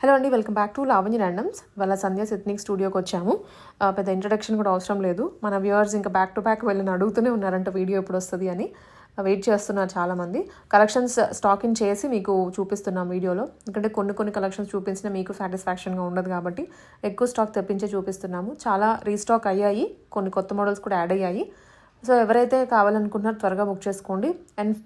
Hello అండి, welcome back to Lavanya randoms. వాళ్ళ సంధ్య ethnic స్టూడియోకి వచ్చాము. పెద్ద ఇంట్రడక్షన్ కూడా అవసరం లేదు. మన వ్యూవర్స్ ఇంకా బ్యాక్ టు బ్యాక్ వెళ్ళని అడుగుతూనే ఉన్నారంట వీడియో ఎప్పుడు వస్తుంది అని. వెయిట్ చేస్తున్నారు చాలామంది. కలెక్షన్స్ స్టాకింగ్ చేసి మీకు చూపిస్తున్నాం వీడియోలో. ఎందుకంటే కొన్ని కలెక్షన్స్ చూపించినా మీకు సాటిస్ఫాక్షన్గా ఉండదు కాబట్టి ఎక్కువ స్టాక్ తెప్పించే చూపిస్తున్నాము. చాలా రీస్టాక్ అయ్యాయి, కొన్ని కొత్త మోడల్స్ కూడా యాడ్ అయ్యాయి. సో ఎవరైతే కావాలనుకుంటున్నారో త్వరగా బుక్ చేసుకోండి. అండ్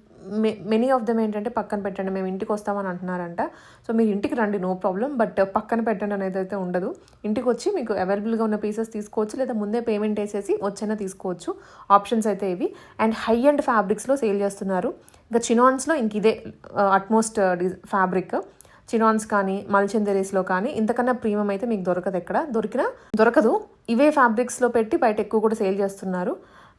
మెనీ ఆఫ్ దెమ్ ఏంటంటే పక్కన పెట్టండి, మేము ఇంటికి వస్తామని అంటున్నారంట. సో మీరు ఇంటికి రండి, నో ప్రాబ్లం. బట్ పక్కన పెట్టండి అనేది అయితే ఉండదు. ఇంటికి వచ్చి మీకు అవైలబుల్గా ఉన్న పీసెస్ తీసుకోవచ్చు, లేదా ముందే పేమెంట్ వేసేసి వచ్చైనా తీసుకోవచ్చు. ఆప్షన్స్ అయితే ఇవి. అండ్ హై అండ్ ఫ్యాబ్రిక్స్లో సేల్ చేస్తున్నారు. ఇంకా చినాన్స్లో ఇంక ఇదే అట్మోస్ట్ ఫ్యాబ్రిక్. చినాన్స్ కానీ మల్చందరీస్లో కానీ ఇంతకన్నా ప్రీమియం అయితే మీకు దొరకదు. ఇవే ఫ్యాబ్రిక్స్లో పెట్టి బయట ఎక్కువ కూడా సేల్ చేస్తున్నారు.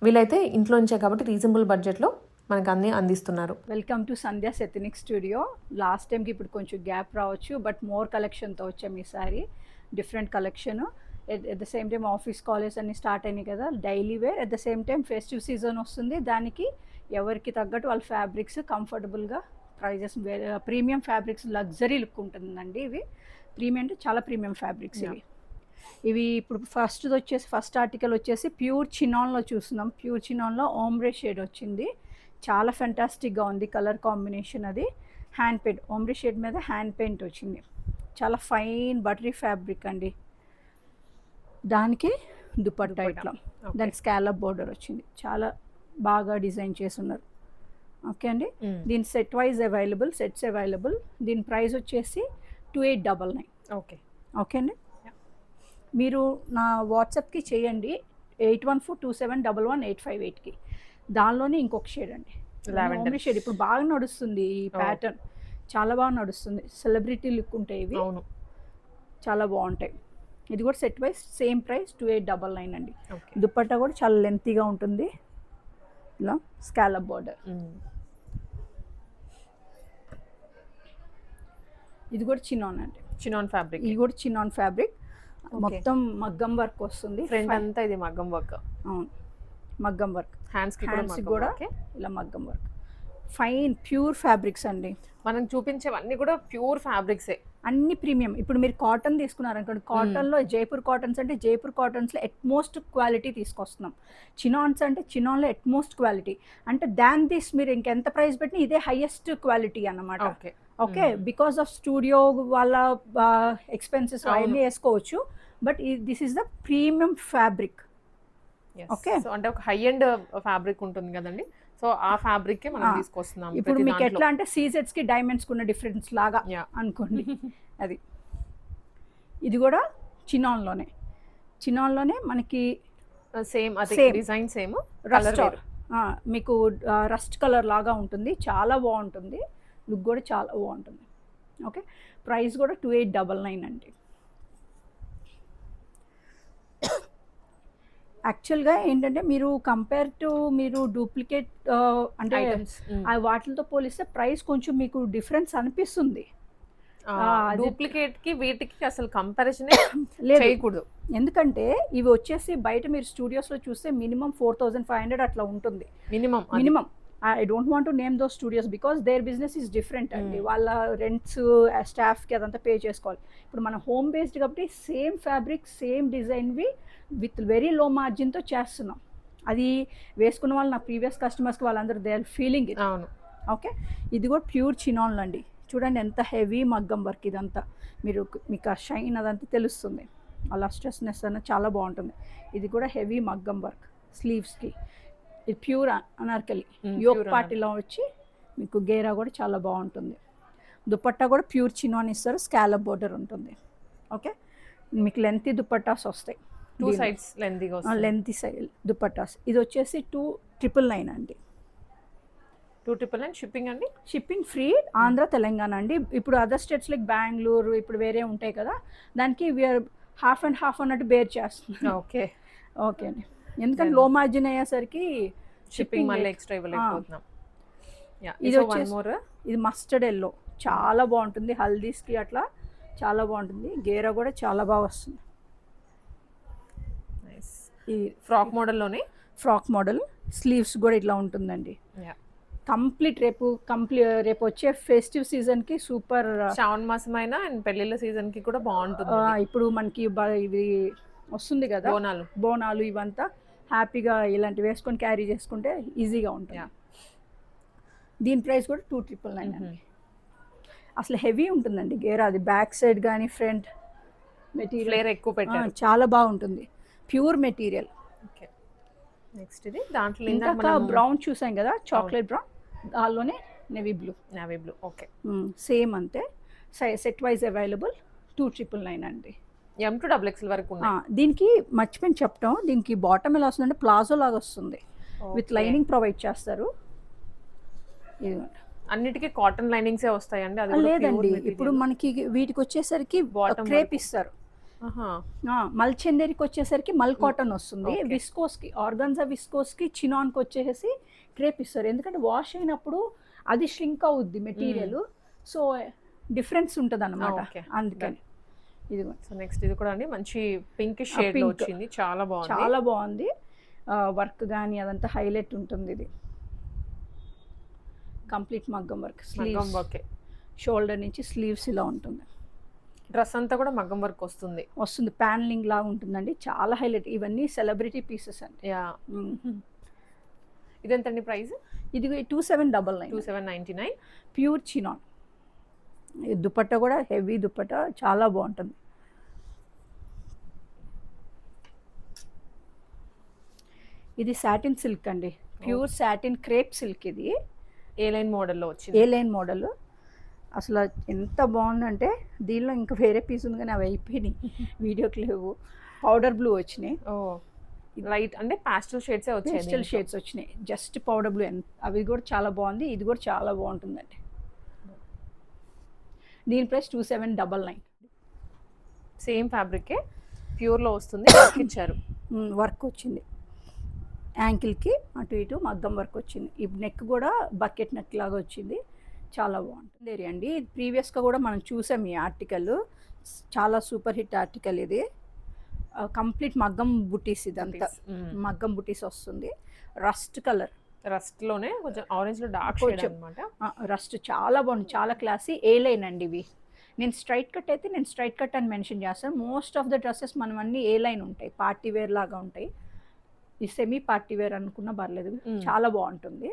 వీళ్ళైతే ఇంట్లో నుంచే కాబట్టి రీజనబుల్ బడ్జెట్లో మనకు అన్నీ అందిస్తున్నారు. Welcome to Sandhya ethnic studio. Last టైంకి ఇప్పుడు కొంచెం గ్యాప్ రావచ్చు, బట్ మోర్ కలెక్షన్తో వచ్చాము ఈసారి. Different collection. At the same time office college అన్ని స్టార్ట్ అయినాయి కదా, daily wear. At the same time festive season వస్తుంది, దానికి ఎవరికి తగ్గట్టు వాళ్ళ ఫ్యాబ్రిక్స్ కంఫర్టబుల్గా prices premium fabrics, luxury look ఉంటుందండి. ఇవి ప్రీమియం అంటే చాలా ప్రీమియం ఫ్యాబ్రిక్స్ ఇవి ఇప్పుడు ఫస్ట్ ఆర్టికల్ వచ్చేసి ప్యూర్ చినాన్లో చూస్తున్నాం. ప్యూర్ చినాన్లో ఓమ్బ్రే షేడ్ వచ్చింది. చాలా ఫెంటాస్టిక్గా ఉంది కలర్ కాంబినేషన్. అది హ్యాండ్ పెయింట్, ఓమ్బ్రే షేడ్ మీద హ్యాండ్ పెయింట్ వచ్చింది. చాలా ఫైన్ బటరీ ఫ్యాబ్రిక్ అండి. దానికి దుపట్టా ఇట్లా, దానికి స్కాలప్ బోర్డర్ వచ్చింది. చాలా బాగా డిజైన్ చేస్తున్నారు. ఓకే అండి. దీని set wise available, sets available. దీని ప్రైస్ వచ్చేసి 2899. ఓకే అండి. మీరు నా వాట్సాప్కి చేయండి 8142711858కి. దానిలోనే ఇంకొక షేడ్ అండి, లావెండర్ షేడ్. ఇప్పుడు బాగా నడుస్తుంది ఈ ప్యాటర్న్, చాలా బాగా నడుస్తుంది. సెలబ్రిటీ లుక్ ఉంటాయి ఇవి, చాలా బాగుంటాయి. ఇది కూడా సెట్ వైజ్ సేమ్ ప్రైస్ 2899 అండి. దుపట్టా కూడా చాలా లెంతీగా ఉంటుంది, ఇలా స్కాలప్ బోర్డర్. ఇది కూడా చినాన్ అండి, చినాన్ ఫ్యాబ్రిక్. ఇది కూడా చినాన్ ఫ్యాబ్రిక్, మొత్తం మగ్గం వర్క్ వస్తుంది. ఫ్రంట్ అంతా ఇది మగ్గం వర్క్. అవును, మగ్గం వర్క్. హ్యాండ్స్ కూడా ఇలా మగ్గం వర్క్. ఫైన్ ప్యూర్ ఫ్యాబ్రిక్స్ అండి. మనం చూపించేవన్నీ కూడా ప్యూర్ ఫ్యాబ్రిక్సే, అన్ని ప్రీమియం. ఇప్పుడు మీరు కాటన్ తీసుకున్నారనుకోండి, కాటన్లో జైపూర్ కాటన్స్ అంటే జైపూర్ కాటన్స్లో ఎట్మోస్ట్ క్వాలిటీ తీసుకొస్తున్నాం. చినాన్స్ అంటే చినాన్లో ఎట్మోస్ట్ క్వాలిటీ. అంటే దాన్ దిస్ మీరు ఇంకెంత ప్రైస్ పెట్టినా ఇదే హైయెస్ట్ క్వాలిటీ అన్నమాట. ఓకే, బికాస్ ఆఫ్ స్టూడియో వాళ్ళ ఎక్స్పెన్సెస్ అవన్నీ వేసుకోవచ్చు, but this is the premium fabric. Okay, అంటే ఒక హై ఎండ్ ఫ్యాబ్రిక్ ఉంటుంది కదండి, సో ఆ ఫ్యాబ్రిక్ మనం తీసుకొస్తున్నాం. ఇప్పుడు మీకు ఎట్లా అంటే సీజెట్స్ కి డైమండ్స్ కున్న డిఫరెన్స్ లాగా అనుకోండి అది. ఇది కూడా చినాన్లోనే మనకి సేమ్ డిజైన్, సేమ్ మీకు రస్ట్ కలర్ లాగా ఉంటుంది. చాలా బాగుంటుంది, లుక్ కూడా చాలా బాగుంటుంది. ఓకే, ప్రైస్ కూడా 2899 అండి. యాక్చువల్గా ఏంటంటే మీరు కంపేర్ టు మీరు డూప్లికేట్ అంటే వాటితో పోలిస్తే ప్రైస్ కొంచెం మీకు డిఫరెన్స్ అనిపిస్తుంది. డూప్లికేట్ కి వీటికి అసలు కంపారిజన్ చేయకూడదు. ఎందుకంటే ఇవి వచ్చేసి బయట మీరు స్టూడియోస్లో చూస్తే మినిమం 4500 అట్లా ఉంటుంది. Minimum I don't want to name those studios because their business is different అండి. వాళ్ళ రెంట్స్, స్టాఫ్కి అదంతా పే చేసుకోవాలి. ఇప్పుడు మన హోమ్ బేస్డ్ కాబట్టి సేమ్ ఫ్యాబ్రిక్, సేమ్ డిజైన్వి విత్ వెరీ లో మార్జిన్తో చేస్తున్నాం. అది వేసుకున్న వాళ్ళు నా ప్రీవియస్ కస్టమర్స్కి వాళ్ళందరూ దే ఆర్ ఫీలింగ్ ఇట్. అవును. ఓకే, ఇది కూడా ప్యూర్ చినాన్లో అండి. చూడండి ఎంత హెవీ మగ్గం వర్క్ ఇదంతా. మీకు ఆ షైన్ అదంతా తెలుస్తుంది. ఆ లస్ట్రస్నెస్ అన్నది చాలా బాగుంటుంది. ఇది కూడా హెవీ మగ్గం వర్క్ స్లీవ్స్కి. ఇది ప్యూర్ అనార్కలి యోక్ పార్టీలో వచ్చి మీకు గేరా కూడా చాలా బాగుంటుంది. దుపట్టా కూడా ప్యూర్ చినాన్ ఇస్తారు, స్కాలప్ బోర్డర్ ఉంటుంది. ఓకే, మీకు లెంతీ దుపట్టాస్ వస్తాయి, 2 sides లెంతీ సైడ్ దుపట్టాస్. ఇది వచ్చేసి 2999 అండి. 299 షిప్పింగ్ అండి. షిప్పింగ్ ఫ్రీ, ఆంధ్ర తెలంగాణ అండి. ఇప్పుడు అదర్ స్టేట్స్ లైక్ బెంగళూరు ఇప్పుడు వేరే ఉంటాయి కదా, దానికి వీఆర్ హాఫ్ అండ్ హాఫ్ అన్నట్టు బేర్ చేస్తున్నాం. ఓకే అండి, ఎందుకంటే లో మార్జిన్ అయ్యేసరికి షిప్పింగ్ మళ్ళీ ఎక్స్ట్రా ఇవ్వలేకపోతున్నాం. ఇది వచ్చేసి ఇది మస్టర్డ్ ఎల్లో, చాలా బాగుంటుంది. హల్దీస్కి అట్లా చాలా బాగుంటుంది. గేరా కూడా చాలా బాగా వస్తుంది. ఈ ఫ్రాక్ మోడల్లోనే, ఫ్రాక్ మోడల్ స్లీవ్స్ కూడా ఇట్లా ఉంటుందండి. కంప్లీట్ రేపు వచ్చే ఫెస్టివ్ సీజన్కి సూపర్. శ్రావణ మాసం అయినా అండ్ పెళ్లిళ్ళ సీజన్ కి కూడా బాగుంటుంది ఇప్పుడు మనకి ఇది వస్తుంది కదా బోనాలు. బోనాలు ఇవంతా హ్యాపీగా ఇలాంటివి వేసుకొని క్యారీ చేసుకుంటే ఈజీగా ఉంటుంది. దీని ప్రైస్ కూడా 299 అండి. అసలు హెవీ ఉంటుందండి గేరా, అది బ్యాక్ సైడ్ కానీ ఫ్రంట్ మెటీరియల్ ఎక్కువ పెట్టారు, చాలా బాగుంటుంది, ప్యూర్ మెటీరియల్. ఓకే. నెక్స్ట్ ఇది దాంట్లో ఇందాక బ్రౌన్ చూసాం కదా, చాక్లెట్ బ్రౌన్, దానిలోనే నేవీ బ్లూ. ఓకే. సేమ్ అంతే, సెట్ వైజ్ అవైలబుల్ 299 అండి. M to XXL వరకు ఉన్నాయి. దీనికి మర్చిపోయిన చెప్పడం, దీనికి బాటమ్ ఎలా వస్తుందంటే ప్లాజో లాగా వస్తుంది, విత్ లైనింగ్ ప్రొవైడ్ చేస్తారు. అన్నిటికీ కాటన్ లైనింగ్సే వస్తాయండి? అది లేదండి, ఇప్పుడు మనకి వీటికి వచ్చేసరికి క్రేప్ ఇస్తారు. మల్చందేరికి వచ్చేసరికి మల్ కాటన్ వస్తుంది, విస్కోస్కి ఆర్గాన్జా విస్కోస్కి చినాన్కి వచ్చేసి క్రేప్ ఇస్తారు. ఎందుకంటే వాష్ అయినప్పుడు అది ష్రింక్ అవుద్ది మెటీరియల్, సో డిఫరెన్స్ ఉంటుంది అన్నమాట, అందుకని. ఇది నెక్స్ట్ ఇది కూడా అండి మంచి పింక్ షేడ్ లో వచ్చింది, చాలా బాగుంది. వర్క్ కానీ అదంతా హైలైట్ ఉంటుంది. ఇది కంప్లీట్ మగ్గం వర్క్, షోల్డర్ నుంచి స్లీవ్స్ ఇలా ఉంటుంది. డ్రెస్ అంతా కూడా మగ్గం వర్క్ వస్తుంది, ప్యానలింగ్ లాగా ఉంటుందండి, చాలా హైలైట్. ఇవన్నీ సెలబ్రిటీ పీసెస్ అండి. ఇదెంతండి ప్రైస్? ఇది 2799 ప్యూర్ చినాన్. దుపట్టా కూడా హెవీ దుపట్టా, చాలా బాగుంటుంది. ఇది సాటిన్ సిల్క్ అండి, ప్యూర్ సాటిన్ క్రేప్ సిల్క్. ఇది ఏ లైన్ మోడల్లో వచ్చింది, ఏ లైన్ మోడల్. అసలు ఎంత బాగుందంటే దీనిలో ఇంకా వేరే పీస్ ఉంది కానీ అవి అయిపోయినాయి, వీడియోకి లేవు. పౌడర్ బ్లూ వచ్చినాయి, లైట్ అంటే పాస్టల్ షేడ్స్ వచ్చినాయి, జస్ట్ పౌడర్ బ్లూ. అవి కూడా చాలా బాగుంది, ఇది కూడా చాలా బాగుంటుందండి. దీని ప్రైస్ 2799. సేమ్ ఫ్యాబ్రికే, ప్యూర్లో వస్తుంది, ఇచ్చారు. వర్క్ వచ్చింది యాంకిల్కి, అటు ఇటు మగ్గం వర్క్ వచ్చింది. ఈ నెక్ కూడా బకెట్ నెక్ లాగా వచ్చింది, చాలా బాగుంటుంది అండి. ప్రీవియస్గా కూడా మనం చూసాం ఈ ఆర్టికల్, చాలా సూపర్ హిట్ ఆర్టికల్ ఇది. కంప్లీట్ మగ్గం బుటీస్, ఇదంతా మగ్గం బుటీస్ వస్తుంది. రస్ట్ కలర్, రస్ట్లోనే కొంచెం ఆరెంజ్లో డార్క్ షేడ్ అన్నమాట. రస్ట్ చాలా బాగుంది, చాలా క్లాసీ. ఏ లైన్ అండి ఇవి. నేను స్ట్రైట్ కట్ అయితే నేను స్ట్రైట్ కట్ అని మెన్షన్ చేస్తాను. మోస్ట్ ఆఫ్ ద డ్రెస్సెస్ మనం అన్నీ ఏ లైన్ ఉంటాయి, పార్టీ వేర్ లాగా ఉంటాయి. ఈ సెమీ పార్టీ వేర్ అనుకున్నా పర్లేదు, చాలా బాగుంటుంది.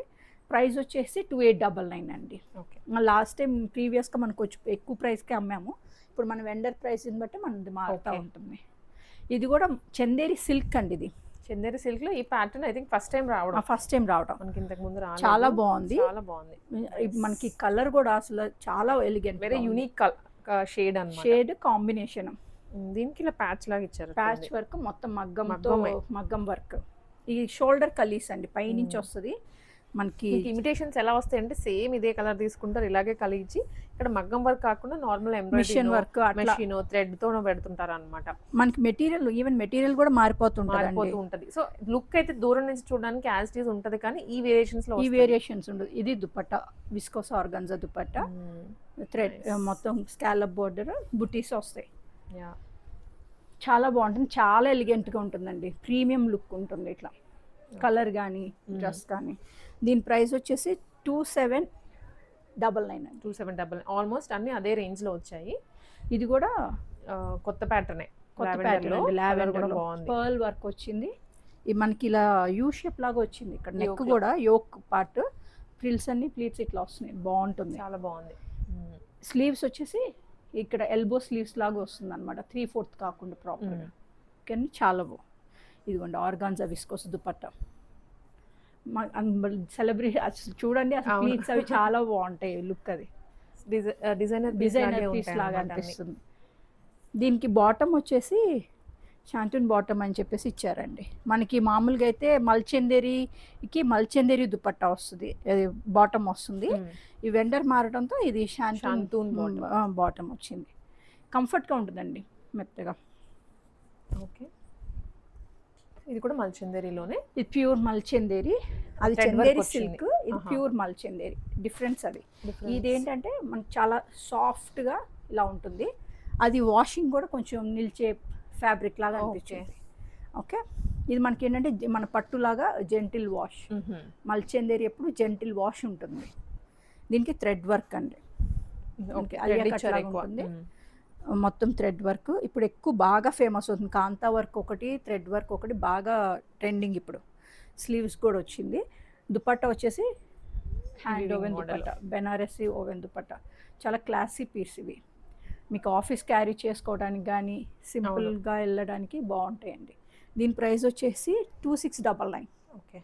ప్రైస్ వచ్చేసి 2899 అండి. ఓకే. లాస్ట్ టైం ప్రీవియస్గా మనకు కొంచెం ఎక్కువ ప్రైస్కే అమ్మాము, ఇప్పుడు మన వెండర్ ప్రైస్ని బట్టి మనది మారుతూ ఉంటుంది. ఇది కూడా చందేరి సిల్క్ అండి. ఇది చందేరి సిల్క్ లో ఈ pattern I think first time రావడం మనకి ఇంతకు ముందు రాలేదు, చాలా బాగుంది. మనకి కలర్ కూడా అసలు చాలా ఎలిగెంట్, వెరీ యూనిక్ షేడ్ అన్నమాట, షేడ్ కాంబినేషన్. దీనికి ఇలా ప్యాచ్ లాగా ఇచ్చారు, ప్యాచ్ వర్క్ మొత్తం మగ్గం వర్క్. ఈ షోల్డర్ కలీస్ అండి, పైనుంచి వస్తుంది మనకి. ఇమిటేషన్స్ ఎలా వస్తాయి అంటే సేమ్ ఇదే కలర్ తీసుకుంటారు, ఇలాగే కలిగి ఇక్కడ మగ్గం వర్క్ కాకుండా normal machine work, machine thread తో పెడుతుంటారు అనమాట. మనకి మెటీరియల్ కూడా మారిపోతుంటది. సో లుక్ అయితే దూరం నుంచి చూడడానికి యాజ్ ఇట్ ఈస్ ఉంటది, కానీ ఈ వేరియేషన్స్ ఉండదు. ఇది dupatta, viscose organza dupatta, thread మొత్తం స్కాలప్ బోర్డర్, బుటీస్ వస్తాయి. చాలా బాగుంటుంది, చాలా ఎలిగెంట్గా ఉంటుందండి, ప్రీమియం లుక్ ఉంటుంది. ఇట్లా కలర్ కానీ డ్రెస్ కానీ. దీని ప్రైస్ వచ్చేసి 2799. ఆల్మోస్ట్ అన్ని అదే రేంజ్ లో వచ్చాయి. ఇది కూడా కొత్త ప్యాటర్న్, లావెండర్ పర్ల్ వర్క్ వచ్చింది. ఇది మనకి ఇలా యూ షేప్ లాగా వచ్చింది. ఇక్కడ నెక్ కూడా యోక్ పార్ట్, ఫ్రిల్స్ అన్ని ప్లీట్స్ ఇట్లా వస్తున్నాయి, బాగుంటుంది, చాలా బాగుంది. స్లీవ్స్ వచ్చేసి ఇక్కడ ఎల్బో స్లీవ్స్ లాగా వస్తుంది అనమాట, 3/4 కాకుండా ప్రాపర్గా. కానీ చాలా బాగుంది. ఇదిగోండి ఆర్గాన్జా విస్కోస్ దుపట్టా, సెలబ్రిటీ అసలు చూడండి, అసలు ప్లీట్స్ అవి చాలా బాగుంటాయి, లుక్ అది డిజైనర్ పీస్ లాగా అనిపిస్తుంది. దీనికి బాటమ్ వచ్చేసి శాంటూన్ బాటమ్ అని చెప్పేసి ఇచ్చారండి. మనకి మామూలుగా అయితే మల్చందేరి దుపట్టా వస్తుంది, బాటమ్ వస్తుంది. ఈ వెండర్ మారడంతో ఇది శాంటూన్ బాటమ్ వచ్చింది. కంఫర్ట్గా ఉంటుందండి, మెత్తగా. ఓకే. ఇది కూడా మల్చందేరిలోనే, ఇది ప్యూర్ మల్చందేరి, అది చందేరి సిల్క్, ఇది ప్యూర్ మల్చందేరి. డిఫరెన్స్ అది. ఇదేంటంటే మనకు చాలా సాఫ్ట్గా ఇలా ఉంటుంది, అది వాషింగ్ కూడా కొంచెం నిలిచే ఫ్యాబ్రిక్ లాగా అనిపించింది. ఓకే. ఇది మనకి ఏంటంటే మన పట్టులాగా జెంటిల్ వాష్, మల్చందేరి ఎప్పుడు జెంటిల్ వాష్ ఉంటుంది. దీనికి థ్రెడ్ వర్క్ అండి, అలియా కట్ లాగా ఉంటుంది, మొత్తం థ్రెడ్ వర్క్. ఇప్పుడు ఎక్కువ బాగా ఫేమస్ అవుతుంది కాంతా వర్క్ ఒకటి, థ్రెడ్ వర్క్ ఒకటి బాగా ట్రెండింగ్ ఇప్పుడు. స్లీవ్స్ కూడా వచ్చింది. దుపట్టా వచ్చేసి hand woven dupatta, Banarasi woven dupatta, చాలా క్లాసీ పీస్ ఇవి. మీకు ఆఫీస్ క్యారీ చేసుకోవడానికి కానీ సింపుల్గా వెళ్ళడానికి బాగుంటాయండి. దీని ప్రైస్ వచ్చేసి 2699. ఓకే.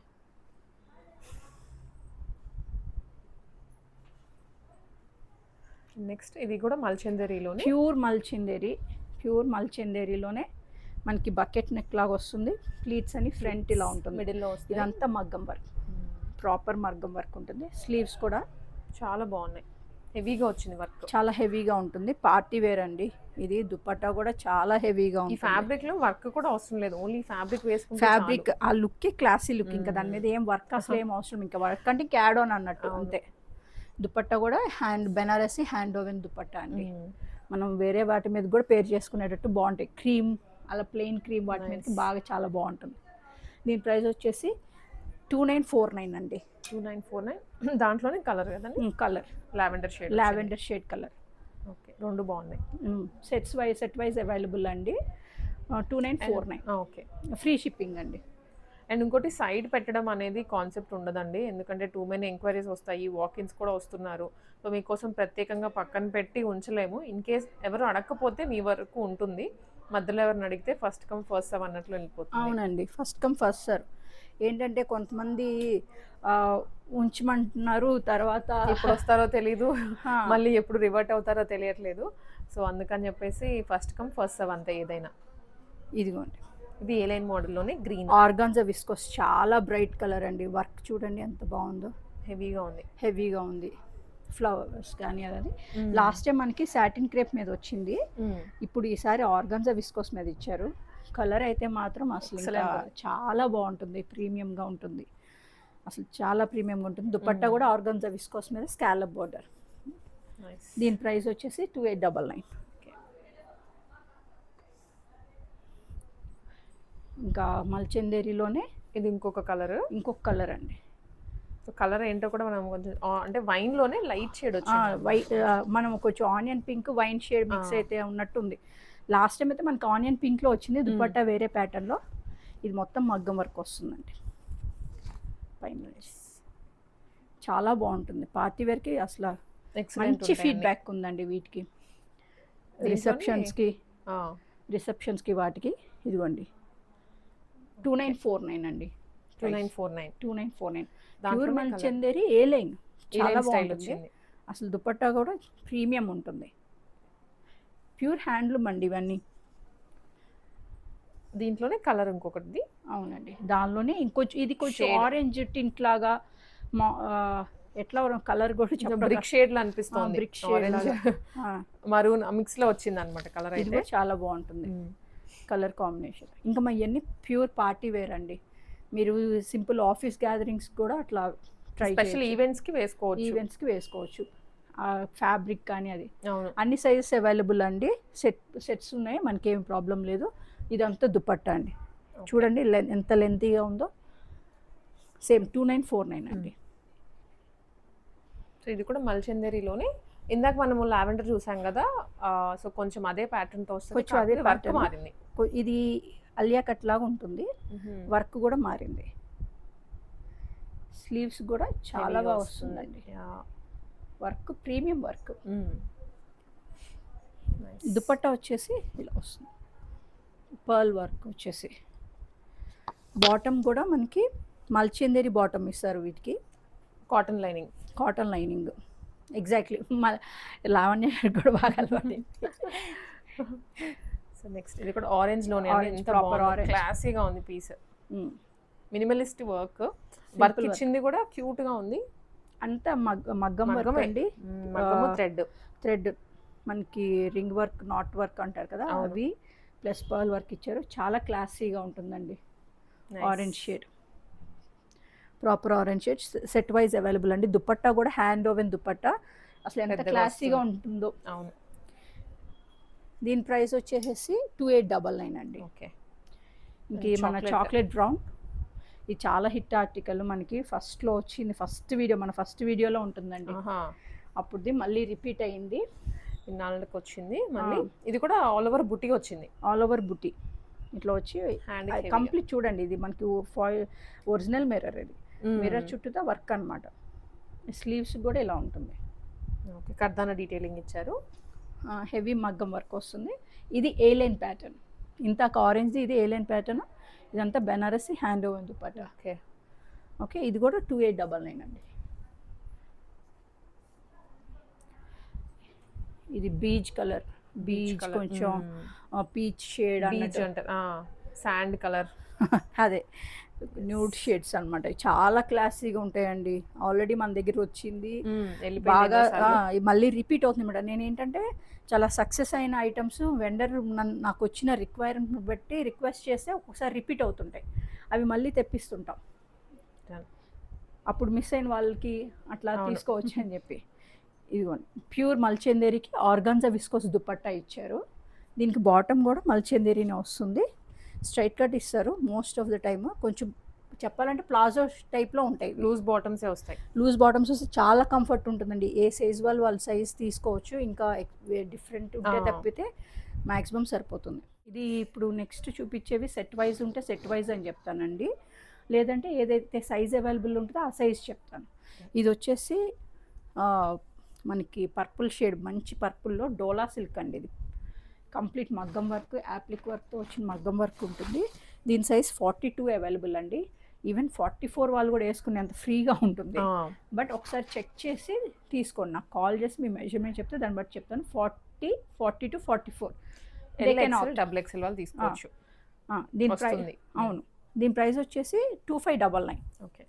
నెక్స్ట్ ఇది కూడా మల్చందేరిలోనే, ప్యూర్ మల్చందేరిలోనే మనకి బకెట్ నెక్ లాగా వస్తుంది. ప్లీట్స్ అని ఫ్రంట్ ఇలా ఉంటుంది, మిడిల్లో ఇదంతా మగ్గం వర్క్, ప్రాపర్ మగ్గం వర్క్ ఉంటుంది. స్లీవ్స్ కూడా చాలా బాగున్నాయి, హెవీగా వచ్చింది వర్క్, చాలా హెవీగా ఉంటుంది. పార్టీ వేర్ అండి ఇది. దుపట్టా కూడా చాలా హెవీగా ఈ ఉంటుంది. ఫ్యాబ్రిక్ లో వర్క్ కూడా అవసరం లేదు, ఓన్లీ ఫ్యాబ్రిక్ వేసుకుంటే ఫ్యాబ్రిక్ ఆ లుక్కే క్లాసీ లుక్, ఇంకా దాని మీద ఏం వర్క్ అసలు ఏం అవసరం, ఇంకా వర్క్ అంటే క్యాడ్ ఆన్ అన్నట్టు అంతే. దుపట్టా కూడా బెనారసీ హ్యాండ్ ఓవెన్ దుపట్టా అండి. మనం వేరే వాటి మీద కూడా పేర్ చేసుకునేటట్టు బాగుంటాయి. క్రీమ్ అలా ప్లెయిన్ క్రీమ్ వాటి మీదకి బాగా చాలా బాగుంటుంది. దీని ప్రైస్ వచ్చేసి 2949 అండి. 2949. దాంట్లోనే కలర్ కదండి, colour lavender shade colour. Okay, రెండు బాగున్నాయి. సెట్ వైజ్ అవైలబుల్ అండి. 2949. ఓకే, ఫ్రీ షిప్పింగ్ అండి. అండ్ ఇంకోటి సైడ్ పెట్టడం అనేది కాన్సెప్ట్ ఉండదండి, ఎందుకంటే టూ మెనీ ఎంక్వైరీస్ వస్తాయి, వాకిన్స్ కూడా వస్తున్నారు. సో మీకోసం ప్రత్యేకంగా పక్కన పెట్టి ఉంచలేము. ఇన్ కేస్ ఎవరు అడగకపోతే మీ వరకు ఉంటుంది, మధ్యలో ఎవరిని అడిగితే ఫస్ట్ కమ్ ఫస్ట్ సర్వ్ అన్నట్లు వెళ్ళిపోతుంది. అవునండి, ఫస్ట్ కమ్ ఫస్ట్ సర్వ్. ఏంటంటే కొంతమంది ఉంచమంటున్నారు, తర్వాత ఎప్పుడు వస్తారో తెలీదు, మళ్ళీ ఎప్పుడు రివర్ట్ అవుతారో తెలియట్లేదు. సో అందుకని చెప్పేసి ఫస్ట్ కమ్ ఫస్ట్ సర్వ్ అంతే ఏదైనా. ఇదిగోండి, ఇది ఏ లైన్ మోడల్లోనే గ్రీన్ ఆర్గాన్జా విస్కోస్, చాలా బ్రైట్ కలర్ అండి. వర్క్ చూడండి ఎంత బాగుందో, హెవీగా ఉంది. ఫ్లవర్స్ కానీ అది లాస్ట్ టైం మనకి సాటిన్ క్రేప్ మీద వచ్చింది, ఇప్పుడు ఈసారి ఆర్గాన్జా విస్కోస్ మీద ఇచ్చారు. కలర్ అయితే మాత్రం అసలు చాలా బాగుంటుంది, ప్రీమియంగా ఉంటుంది, అసలు చాలా ప్రీమియంగా ఉంటుంది. దుపట్టా కూడా ఆర్గాన్జా విస్కోస్ మీద స్కాలప్ బోర్డర్. దీని ప్రైస్ వచ్చేసి 2899. ఇంకా మల్చందేరిలోనే ఇది ఇంకొక కలర్ అండి. సో కలర్ ఏంటో కూడా మనం కొంచెం అంటే వైన్లోనే లైట్ షేడ్ వచ్చింది, మనం కొంచెం onion pink wine shade mix అయితే ఉన్నట్టుంది. లాస్ట్ టైం అయితే మనకి ఆనియన్ పింక్లో వచ్చింది, దుపట్టా వేరే ప్యాటర్న్లో. ఇది మొత్తం మగ్గం వర్క్ వస్తుందండి పైన. చాలా బాగుంటుంది, పార్టీ వేర్కి అసలు మంచి ఫీడ్బ్యాక్ ఉందండి వీటికి. రిసెప్షన్స్కి వాటికి. ఇదిగోండి 2949 అండి. 2949. ప్యూర్ మల్చందేరి ఏ లైన్, చాలా బాగుంటుంది అసలు. దుపట్టా కూడా ప్రీమియం ఉంటుంది, ప్యూర్ హ్యాండ్లూమ్ అండి ఇవన్నీ. దీంట్లోనే కలర్ ఇంకొకటి. అవునండి, దానిలోనే ఇంకొంచెం ఇది కొంచెం ఆరెంజ్ టింట్ లాగా, ఎట్లా కలర్ కూడా బ్రిక్ షేడ్ లో అనిపిస్తుంది, బ్రిక్ షేడ్ మరూన్ మిక్స్ లో వచ్చింది అనమాట కలర్. అయితే చాలా బాగుంటుంది కలర్ కాంబినేషన్. ఇంకా మా ఇవన్నీ ప్యూర్ పార్టీ వేర్ అండి. మీరు సింపుల్ ఆఫీస్ గ్యాదరింగ్స్ కూడా అట్లా ట్రై, స్పెషల్ ఈవెంట్స్కి వేసుకోవచ్చు. ఫ్యాబ్రిక్ కానీ అది అన్ని సైజెస్ అవైలబుల్ అండి. సెట్స్ ఉన్నాయి, మనకేం ప్రాబ్లం లేదు. ఇదంతా దుపట్టా అండి, చూడండి ఎంత లెంతీగా ఉందో. సేమ్ 2949 అండి. సో ఇది కూడా మల్చందేరిలోనే. ఇందాక మనము లావెండర్ చూసాం కదా, సో కొంచెం అదే ప్యాటర్న్ తో వస్తుంది, కొంచెం అదే ప్యాటర్న్ మారింది. ఇది అలియా కట్ లాగా ఉంటుంది, వర్క్ కూడా మారింది. స్లీవ్స్ కూడా చాలా బాగా వస్తుందండి, వర్క్ ప్రీమియం వర్క్. దుపట్టా వచ్చేసి ఇలా వస్తుంది, పర్ల్ వర్క్ వచ్చేసి. బాటమ్ కూడా మనకి మల్చందేరి బాటమ్ ఇస్తారు వీటికి, కాటన్ లైనింగ్. ఎగ్జాక్ట్లీ, లావణ్య కూడా బాగా అలవాటు. సో నెక్స్ట్ ఇది కూడా ఆరెంజ్ లోనే, ప్రాపర్ ఆరెంజ్, క్లాసీగా ఉంది పీస్. మినిమలిస్ట్ వర్క్ ఇచ్చింది కూడా క్యూట్ గా ఉంది. అంతా మగ్గం వర్క్ అండి, థ్రెడ్ మనకి రింగ్ వర్క్, నాట్ వర్క్ అంటారు కదా, అవి ప్లస్ పర్ల్ వర్క్ ఇచ్చారు. చాలా క్లాసీగా ఉంటుందండి. Orange shade, proper orange shade, set wise available అండి. దుపట్టా కూడా హ్యాండ్ ఓవెన్ దుపట్టా, అసలు ఎంత క్లాసీగా ఉంటుందో. దీని ప్రైస్ వచ్చేసి 2899 అండి. ఓకే, ఇంక మన చాక్లెట్ బ్రౌన్, ఇది చాలా హిట్ ఆర్టికల్, మనకి ఫస్ట్లో వచ్చింది, ఫస్ట్ వీడియో, మన ఫస్ట్ వీడియోలో ఉంటుందండి. అప్పుడుది మళ్ళీ రిపీట్ అయింది, ఇన్నాళ్ళకి వచ్చింది మళ్ళీ. ఇది కూడా ఆల్ ఓవర్ బుట్టి వచ్చింది, ఆల్ ఓవర్ బుట్టి ఇట్లా వచ్చి కంప్లీట్. చూడండి ఇది మనకి ఒరిజినల్ మిర్రర్, ఇది మిర్రర్ చుట్టూతా వర్క్ అనమాట. స్లీవ్స్ కూడా ఇలా ఉంటుంది. ఓకే, కర్దానా డీటెయిలింగ్ ఇచ్చారు, హెవీ మగ్గం వర్క్ వస్తుంది. ఇది ఏ లైన్ ప్యాటర్న్, ఇంతక ఆరెంజ్ది, ఇది ఏ లైన్ ప్యాటర్న్, ఇదంతా Banarasi hand woven dupatta. Okay okay, ఇది కూడా 2899 అండి. ఇది బీచ్ కలర్, బీచ్ కొంచెం పీచ్ షేడ్ అంటారు, శాండ్ కలర్ అదే న్యూడ్ షేడ్స్ అనమాట. చాలా క్లాసీగా ఉంటాయండి. ఆల్రెడీ మన దగ్గర వచ్చింది, బాగా మళ్ళీ రిపీట్ అవుతుంది మేడం. నేను ఏంటంటే చాలా సక్సెస్ అయిన ఐటమ్స్ వెండర్ నాకు వచ్చిన రిక్వైర్మెంట్ బట్టి రిక్వెస్ట్ చేస్తే ఒక్కొక్కసారి రిపీట్ అవుతుంటాయి, అవి మళ్ళీ తెప్పిస్తుంటాం. అప్పుడు మిస్ అయిన వాళ్ళకి అట్లా తీసుకోవచ్చు అని చెప్పి. ఇదిగోండి ప్యూర్ మల్చందేరికి ఆర్గాన్జా విస్కోస్ దుపట్టా ఇచ్చారు. దీనికి బాటమ్ కూడా మల్చందేరినే వస్తుంది, స్ట్రైట్ కట్ ఇస్తారు మోస్ట్ ఆఫ్ ద టైమ్. కొంచెం చెప్పాలంటే ప్లాజో టైప్లో ఉంటాయి, లూజ్ బాటమ్సే వస్తాయి. లూజ్ బాటమ్స్ వస్తే చాలా కంఫర్ట్ ఉంటుందండి. ఏ సైజ్ వాళ్ళ సైజ్ తీసుకోవచ్చు, ఇంకా డిఫరెంట్ ఉంటే తప్పితే మ్యాక్సిమం సరిపోతుంది. ఇది ఇప్పుడు నెక్స్ట్ చూపించేవి సెట్ వైజ్ ఉంటే సెట్ వైజ్ అని చెప్తానండి, లేదంటే ఏదైతే సైజ్ అవైలబుల్ ఉంటుందో ఆ సైజ్ చెప్తాను. ఇది వచ్చేసి మనకి పర్పుల్ షేడ్, మంచి పర్పుల్లో డోలా సిల్క్ అండి. ఇది కంప్లీట్ మగ్గం వర్క్, యాప్లిక్ వర్క్తో వచ్చిన మగ్గం వర్క్ ఉంటుంది. దీని సైజ్ 42 అవైలబుల్ అండి. ఈవెన్ 44 వాళ్ళు కూడా వేసుకునేంత ఫ్రీగా ఉంటుంది. బట్ ఒకసారి చెక్ చేసి తీసుకోండి, నాకు కాల్ చేసి మీ మెజర్మెంట్ చెప్తే దాన్ని బట్టి చెప్తాను. 40, 42, 44 డబుల్ ఎక్స్ఎల్ వాళ్ళు తీసుకోవచ్చు. దీని ప్రైస్, అవును, దీని ప్రైస్ వచ్చేసి 2599. ఓకే,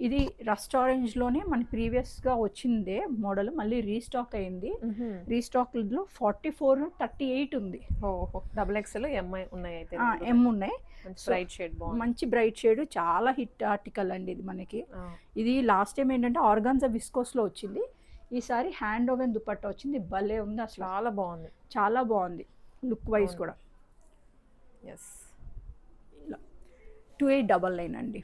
ఇది రస్ట్ ఆరెంజ్లోనే మన ప్రీవియస్గా వచ్చిందే మోడల్, మళ్ళీ రీస్టాక్ అయింది. రీస్టాక్లో 44, 38 ఉంది. ఓహో, డబుల్ ఎక్స్ఎల్ ఎంఐ ఉన్నాయి, అయితే ఎం ఉన్నాయి. బ్రైట్ షేడ్, మంచి బ్రైట్ షేడ్, చాలా హిట్ ఆర్టికల్ అండి ఇది మనకి. ఇది లాస్ట్ టైం ఏంటంటే ఆర్గాన్జా విస్కోస్లో వచ్చింది, ఈసారి హ్యాండ్ ఓవెన్ దుపట్టా వచ్చింది. భలే ఉంది అసలు, చాలా బాగుంది, చాలా బాగుంది లుక్ వైజ్ కూడా. ఎస్, 2899 అండి,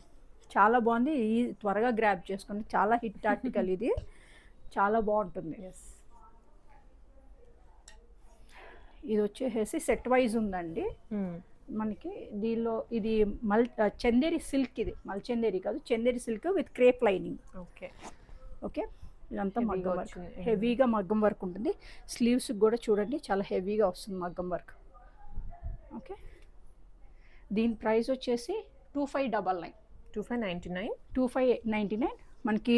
చాలా బాగుంది. ఈ త్వరగా గ్రాబ్ చేసుకోండి, చాలా హిట్ ఆర్టికల్ ఇది, చాలా బాగుంటుంది. ఇది వచ్చేసి సెట్ వైజ్ ఉందండి మనకి. దీనిలో ఇది చందేరి సిల్క్, ఇది మల్చందేరి కాదు, Chanderi silk with crepe lining. Okay okay, ఇదంతా మగ్గం వర్క్, హెవీగా మగ్గం వర్క్ ఉంటుంది. స్లీవ్స్ కూడా చూడండి చాలా హెవీగా వస్తుంది మగ్గం వర్క్. ఓకే, దీని ప్రైస్ వచ్చేసి 2599. 2599 మనకి.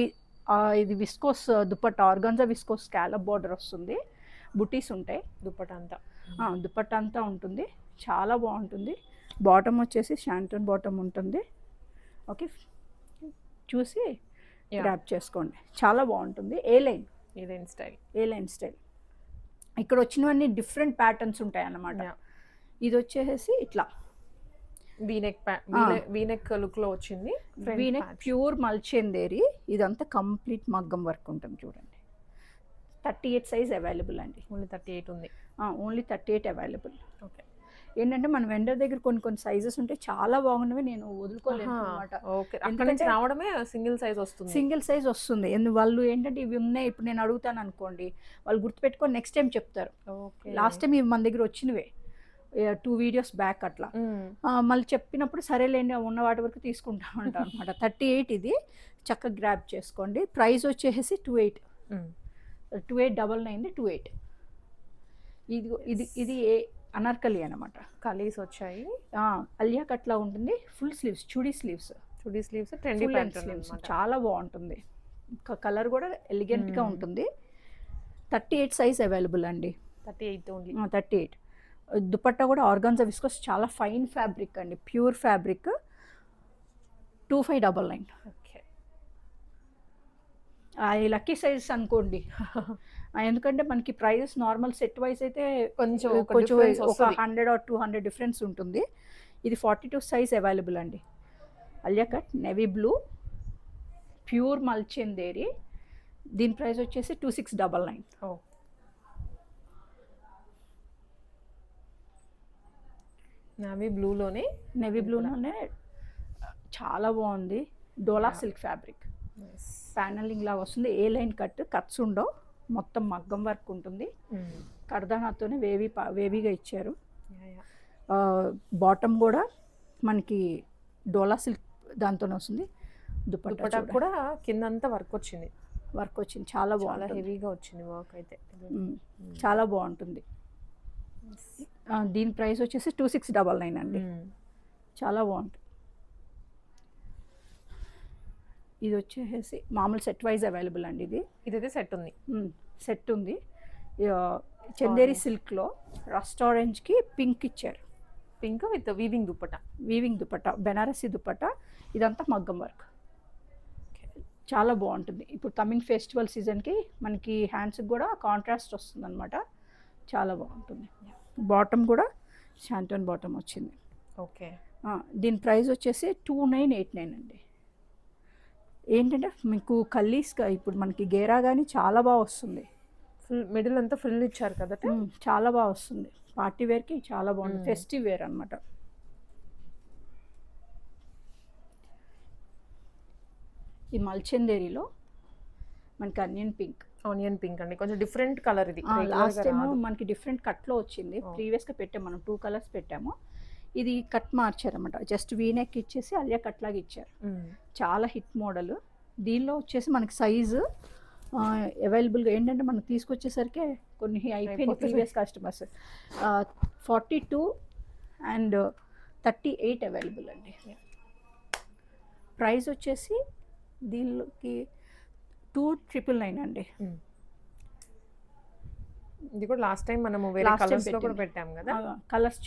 ఇది viscose dupatta, organza viscose scallop border వస్తుంది, బుటీస్ ఉంటాయి, దుపట్టా అంతా ఉంటుంది, చాలా బాగుంటుంది. బాటమ్ వచ్చేసి షాంటన్ బాటమ్ ఉంటుంది. ఓకే, చూసి గ్రాబ్ చేసుకోండి, చాలా బాగుంటుంది. ఏ లైన్ స్టైల్. ఇక్కడ వచ్చినవన్నీ డిఫరెంట్ ప్యాటర్న్స్ ఉంటాయి అన్నమాట. ఇది వచ్చేసి ఇట్లా వీనెక్ లుక్ లో వచ్చింది. వీనెక్ ప్యూర్ మల్చందేరి, ఇదంతా కంప్లీట్ మగ్గం వర్క్ ఉంటుంది చూడండి. 38 సైజ్ అవైలబుల్ అండి. ఓన్లీ 38 ఉంది, ఓన్లీ 38 అవైలబుల్. ఓకే, ఏంటంటే మన వెండర్ దగ్గర కొన్ని సైజెస్ ఉంటాయి, చాలా బాగున్నవి నేను వదులుకోలేను అనమాట. ఎందుకంటే రావడమే సింగిల్ సైజ్ వస్తుంది. వాళ్ళు ఏంటంటే ఇవి ఉన్నాయి, ఇప్పుడు నేను అడుగుతాను అనుకోండి, వాళ్ళు గుర్తుపెట్టుకొని నెక్స్ట్ టైం చెప్తారు. లాస్ట్ టైం ఇవి మన దగ్గర వచ్చినవే 2 వీడియోస్ బ్యాక్ అట్లా. మళ్ళీ చెప్పినప్పుడు సరేలేండి ఉన్న వాటి వరకు తీసుకుంటా ఉంటాం అనమాట. 38 ఇది, చక్కగా గ్రాబ్ చేసుకోండి. ప్రైస్ వచ్చేసి 2899, 28. ఇది అనార్కలి అనమాట, కలీస్ వచ్చాయి. అలియా కట్లా ఉంటుంది, full sleeves, chudi sleeves, trendy sleeves, చాలా బాగుంటుంది. కలర్ కూడా ఎలిగెంట్గా ఉంటుంది. 38 సైజ్ అవైలబుల్ అండి. 38 ఓన్లీ. 38. దుపట్టా కూడా ఆర్గాన్జా విస్కోస్, చాలా ఫైన్ ఫ్యాబ్రిక్ అండి, pure fabric. 2599. Okay, lucky size అనుకోండి, ఎందుకంటే మనకి ప్రైజెస్ నార్మల్ సెట్ వైజ్ అయితే కొంచెం ఒక 100 or 200 డిఫరెన్స్ ఉంటుంది. ఇది 42 సైజ్ అవైలబుల్ అండి. Alia cut navy blue, pure mul chanderi. దీని ప్రైస్ వచ్చేసి 2699. నావీ బ్లూలోనే నేవీ బ్లూలోనే చాలా బాగుంది. డోలా సిల్క్ ఫ్యాబ్రిక్ ప్యానలింగ్ లాగా వస్తుంది. ఏ లైన్ కట్స్ ఉండవు, మొత్తం మగ్గం వర్క్ ఉంటుంది. కర్దానాతోనే వేవీగా ఇచ్చారు. బాటమ్ కూడా మనకి డోలా సిల్క్ దాంతోనే వస్తుంది. దుపట్టా కూడా కిందంతా వర్క్ వచ్చింది. చాలా బాగుంది, హెవీగా వచ్చింది వర్క్ అయితే. చాలా బాగుంటుంది. దీని ప్రైస్ వచ్చేసి 2699 అండి. చాలా బాగుంటుంది. ఇది వచ్చేసి మామూలు సెట్ వైజ్ అవైలబుల్ అండి. ఇదైతే సెట్ ఉంది. చందేరి సిల్క్లో రస్ట్ ఆరెంజ్కి పింక్ ఇచ్చారు. Pink with weaving dupatta, Banarasi dupatta. ఇదంతా మగ్గం వర్క్, చాలా బాగుంటుంది. ఇప్పుడు కమింగ్ ఫెస్టివల్ సీజన్కి మనకి హ్యాండ్స్కి కూడా కాంట్రాస్ట్ వస్తుంది అనమాట. చాలా బాగుంటుంది. బాటమ్ కూడా షాంటోన్ బాటమ్ వచ్చింది. ఓకే. దీని ప్రైస్ వచ్చేసి 2989 అండి. ఏంటంటే మీకు కల్లీస్గా ఇప్పుడు మనకి గేరా కానీ చాలా బాగా వస్తుంది. ఫుల్ మిడిల్ అంతా ఫుల్ ఇచ్చారు కదా, చాలా బాగా వస్తుంది. పార్టీ వేర్కి చాలా బాగుంటుంది. ఫెస్టివ్ వేర్ అనమాట. ఈ మల్చందేరిలో మనకి ఆనియన్ పింక్ అండి, కొంచెం డిఫరెంట్ కలర్. ఇది లాస్ట్ టైం మనకి డిఫరెంట్ కట్లో వచ్చింది. ప్రీవియస్గా పెట్టాము మనం 2 కలర్స్ పెట్టాము. ఇది కట్ మార్చారన్నమాట. జస్ట్ వీనెక్ ఇచ్చేసి అలియా కట్ లాగా ఇచ్చారు. చాలా హిట్ మోడల్. దీనిలో వచ్చేసి మనకి సైజు అవైలబుల్గా ఏంటంటే మనం తీసుకొచ్చేసరికి కొన్ని అయిపోయిన ప్రీవియస్ కస్టమర్స్ 42 అండ్ 38 అవైలబుల్ అండి. ప్రైస్ వచ్చేసి దీనికి 2999 అండి. ఇది కూడా లాస్ట్ టైం మనము వేరే కలర్స్ లో కూడా పెట్టాము కదా.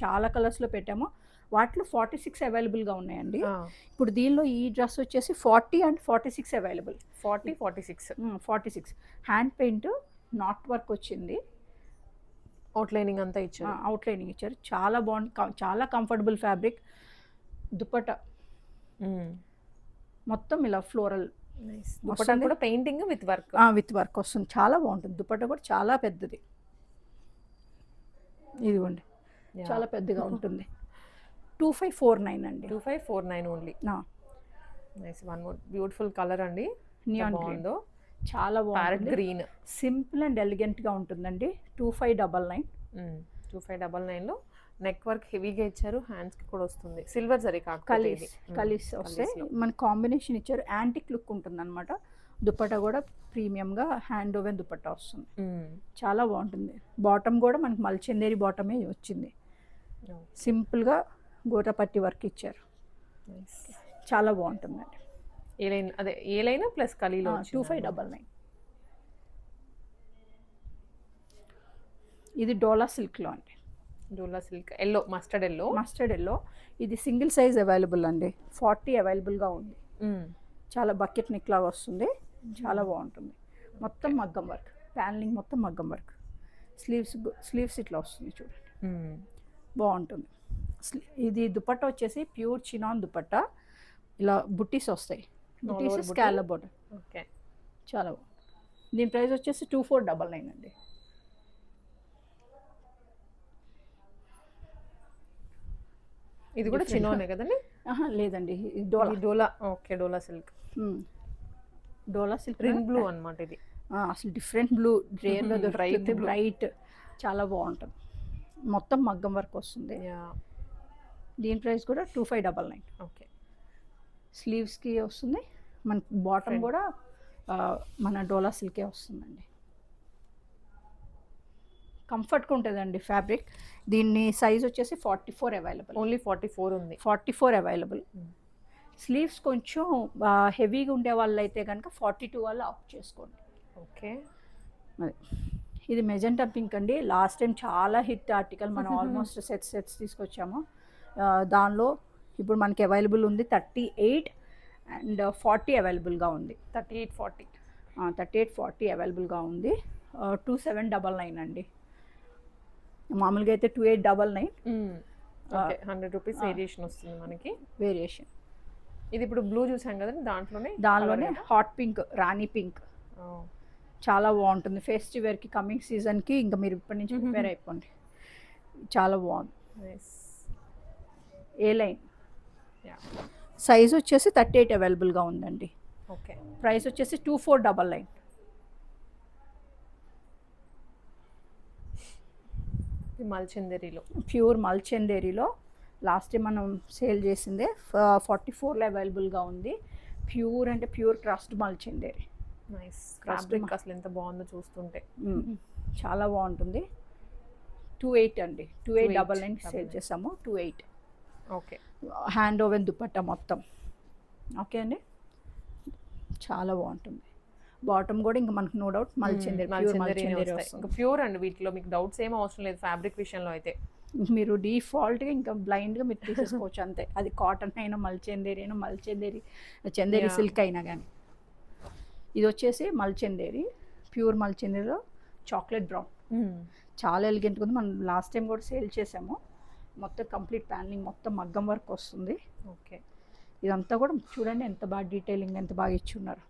చాలా కలర్స్లో పెట్టాము. వాటిలో 46 అవైలబుల్గా ఉన్నాయండి. ఇప్పుడు దీనిలో ఈ డ్రెస్ వచ్చేసి 40 and 46 available. 46 hand paint not work వచ్చింది. అవుట్లైనింగ్ అంతా ఇచ్చారు. చాలా బాగుంది. చాలా కంఫర్టబుల్ ఫ్యాబ్రిక్. దుపట్టా మొత్తం ఇలా ఫ్లోరల్ దుపట్టా కూడా పెయింటింగ్ విత్ వర్క్ వస్తుంది. చాలా బాగుంటుంది. దుపట్టా కూడా చాలా పెద్దది. ఇదిగోండి, చాలా పెద్దగా ఉంటుంది. 2549 అండి. 2549 only. Nice. One more beautiful colour అండి. నియాన్ గ్రీన్, చాలా బాగుంది. గ్రీన్ సింపుల్ అండ్ ఎలిగెంట్గా ఉంటుందండి. 2599. 2599లో నెక్ వర్క్ హెవీగా ఇచ్చారు. హ్యాండ్స్కి కూడా వస్తుంది. సిల్వర్ జరీ కలీస్ వస్తాయి. మన కాంబినేషన్ ఇచ్చారు. యాంటిక్ లుక్ ఉంటుంది అనమాట. దుపట్టా కూడా ప్రీమియంగా హ్యాండ్ ఓవెన్ దుపట్టా వస్తుంది. చాలా బాగుంటుంది. బాటమ్ కూడా మనకి మల్చందేరి బాటమే వచ్చింది. సింపుల్గా గోటపట్టి వర్క్ ఇచ్చారు. చాలా బాగుంటుందండి. ఏ లైన్ ప్లస్ కలీలో 2599. ఇది డోలా సిల్క్లో అండి. డోలా సిల్క్ ఎల్లో, మస్టర్డ్ ఎల్లో. ఇది సింగిల్ సైజ్ అవైలబుల్ అండి. 40 అవైలబుల్గా ఉంది. చాలా బకెట్ నెక్ లాగా వస్తుంది. చాలా బాగుంటుంది. మొత్తం మగ్గం వర్క్, ప్యానలింగ్ మొత్తం మగ్గం వర్క్. స్లీవ్స్ ఇట్లా వస్తుంది చూడండి, బాగుంటుంది. ఇది దుపట్టా వచ్చేసి ప్యూర్ చినాన్ దుపట్టా. ఇలా బుట్టీస్ వస్తాయి. బుట్టీస్ స్కాలప్ బోర్డర్. ఓకే, చాలా బాగుంది. దీని ప్రైస్ వచ్చేసి 2499 అండి. ఇది కూడా చిన్నోనే కదండి? లేదండి, డోలా. ఓకే, డోలా సిల్క్. రింగ్ బ్లూ అన్నమాట ఇది. అసలు డిఫరెంట్ బ్లూ, రేర్లో బ్రైట్, చాలా బాగుంటుంది. మొత్తం మగ్గం వర్క్ వస్తుంది. దీని ప్రైస్ కూడా 2599. ఓకే, స్లీవ్స్కి వస్తుంది. మన బాటమ్ కూడా మన డోలా సిల్కే వస్తుందండి. కంఫర్ట్గా ఉంటుందండి ఫ్యాబ్రిక్. దీన్ని సైజ్ వచ్చేసి 44 అవైలబుల్. ఓన్లీ 44 ఉంది. 44 అవైలబుల్. స్లీవ్స్ కొంచెం హెవీగా ఉండే వాళ్ళు అయితే కనుక 42 వాళ్ళు ఆఫ్ చేసుకోండి. ఓకే, ఇది మెజెంటా పింక్ అండి. లాస్ట్ టైం చాలా హిట్ ఆర్టికల్. మనం ఆల్మోస్ట్ సెట్స్ తీసుకొచ్చాము. దానిలో ఇప్పుడు మనకి అవైలబుల్ ఉంది 38 అండ్ 40 అవైలబుల్గా ఉంది. 38-40 అవైలబుల్గా ఉంది. 2799 అండి. మామూలుగా అయితే 2899. 100 రూపీస్ వేరియేషన్ వస్తుంది మనకి. వేరియేషన్. ఇది ఇప్పుడు బ్లూ చూసాం కదండి, దానిలోనే హాట్ పింక్, రాణి పింక్. చాలా బాగుంటుంది. ఫెస్టివ్ వేర్కి, కమింగ్ సీజన్కి ఇంకా మీరు ఇప్పటి నుంచి ప్రిపేర్ అయిపోండి. చాలా బాగుంది. ఏ లైన్. యా. సైజ్ వచ్చేసి 38 అవైలబుల్గా ఉందండి. ఓకే. ప్రైస్ వచ్చేసి 2499. మల్చిందరిలో ప్యూర్ మల్చందేరిలో లాస్ట్ టైం మనం సేల్ చేసిందే 44లో అవైలబుల్గా ఉంది. ప్యూర్ అంటే ప్యూర్ క్రస్ట్ మల్చందేరి. నైస్. ఫ్యాబ్రిక్ అసలు ఎంత బాగుందో చూస్తుంటే. చాలా బాగుంటుంది. 28 అండి. 2899 సేల్ చేసాము. 28. ఓకే. హ్యాండ్ ఓవెన్ దుపట్టా మొత్తం. ఓకే అండి, చాలా బాగుంటుంది. బాటమ్ కూడా ఇంకా మనకు నో డౌట్ మల్చందేరి, ప్యూర్ మల్చందేరి వస్తుంది. ప్యూర్ అండి, వీటిలో మీకు డౌట్స్ ఏం అవసరం లేదు ఫ్యాబ్రిక్ విషయంలో అయితే. మీరు డిఫాల్ట్గా ఇంకా బ్లైండ్గా మీరు తీసేసుకోవచ్చు అంతే. అది కాటన్ అయినా మల్చందేరి చందేరి సిల్క్ అయినా కానీ. ఇది వచ్చేసి మల్చందేరి, ప్యూర్ మల్చందేరిలో చాక్లెట్ బ్రౌన్. చాలా ఎలిగెంట్గా ఉంది. మనం లాస్ట్ టైం కూడా సేల్ చేసాము. మొత్తం కంప్లీట్ ప్యానలింగ్ మొత్తం మగ్గం వర్క్ వస్తుంది. ఓకే. ఇదంతా కూడా చూడండి ఎంత బాగా డీటెయిలింగ్, ఎంత బాగా ఇచ్చున్నారు.